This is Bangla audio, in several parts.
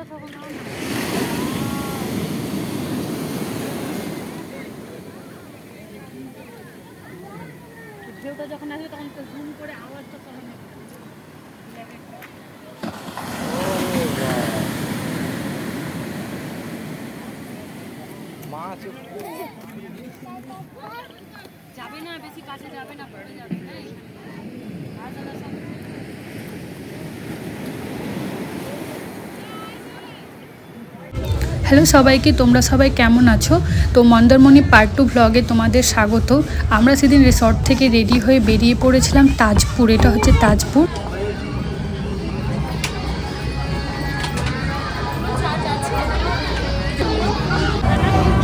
ঢেউটা যখন আসবে তখন তো জুম করে আওয়াজটা তখন মাছ যাবে না, বেশি কাছে যাবে না, পড়ে যাবে। হ্যালো সবাইকে, তোমরা সবাই কেমন আছো? তো মন্দারমণি পার্ট 2 ব্লগে তোমাদের স্বাগত। আমরা সেদিন রিসর্ট থেকে রেডি হয়ে বেরিয়ে পড়েছিলাম তাজপুর। এটা হচ্ছে তাজপুর।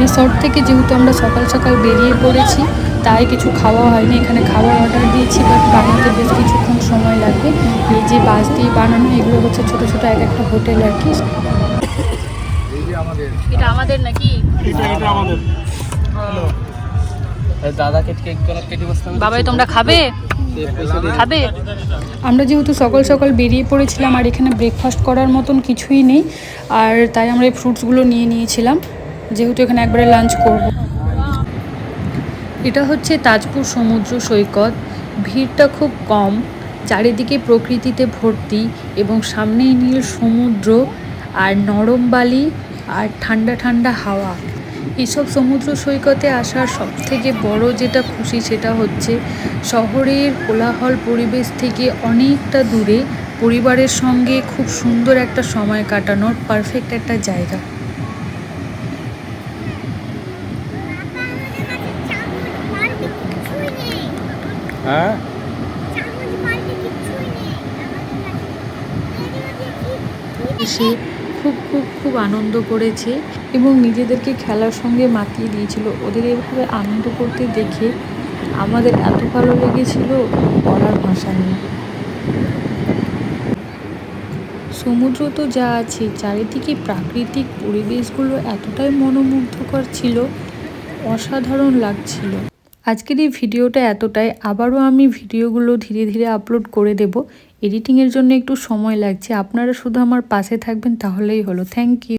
রিসর্ট থেকে যেহেতু আমরা সকাল সকাল বেরিয়ে পড়েছি, তাই কিছু খাওয়া হয়নি। এখানে খাবার অর্ডার দিয়েছি, বাট বানাতে বেশ কিছুক্ষণ সময় লাগবে। এই যে বাস দিয়ে বানানো, এগুলো হচ্ছে ছোটো ছোটো এক একটা হোটেল আর কি। এটা আমাদের নাকি? এটা আমাদের। হ্যালো দাদাকে কেটে বসতাম। বাবাই তোমরা খাবে? খাবে? আমরা যেহেতু সকাল সকাল বেরিয়ে পড়েছিলাম আর এখানে ব্রেকফাস্ট করার মতন কিছুই নেই, আর তাই আমরা এই ফ্রুটসগুলো নিয়ে নিয়েছিলাম, যেহেতু এখানে একবারে লাঞ্চ করব। এটা হচ্ছে তাজপুর সমুদ্র সৈকত। ভিড়টা খুব কম, চারিদিকে প্রকৃতিতে ভর্তি এবং সামনেই নীল সমুদ্র আর নরম বালি আর ঠান্ডা ঠান্ডা হাওয়া। এসব সমুদ্র সৈকতে আসার সবথেকে বড় যেটা খুশি সেটা হচ্ছে শহরের কোলাহল পরিবেশ থেকে অনেকটা দূরে পরিবারের সঙ্গে খুব সুন্দর একটা সময় কাটানোর পারফেক্ট একটা জায়গা। হ্যাঁ এসে খুব খুব খুব আনন্দ করেছে এবং নিজেদেরকে খেলার সঙ্গে মাতিয়ে দিয়েছিল। ওদের এভাবে আনন্দ করতে দেখে আমাদের এত ভালো লেগেছিল, বলার ভাষা নেই। সমুদ্র তো যা আছে, চারিদিকে প্রাকৃতিক পরিবেশগুলো এতটাই মনোমুগ্ধকর ছিল, অসাধারণ লাগছিল। আজকের এই ভিডিওটা এতটাই। আবারও আমি ভিডিওগুলো ধীরে ধীরে আপলোড করে দেব। এডিটিংয়ের জন্য একটু সময় লাগছে, আপনারা শুধু আমার পাশে থাকবেন তাহলেই হলো। Thank you.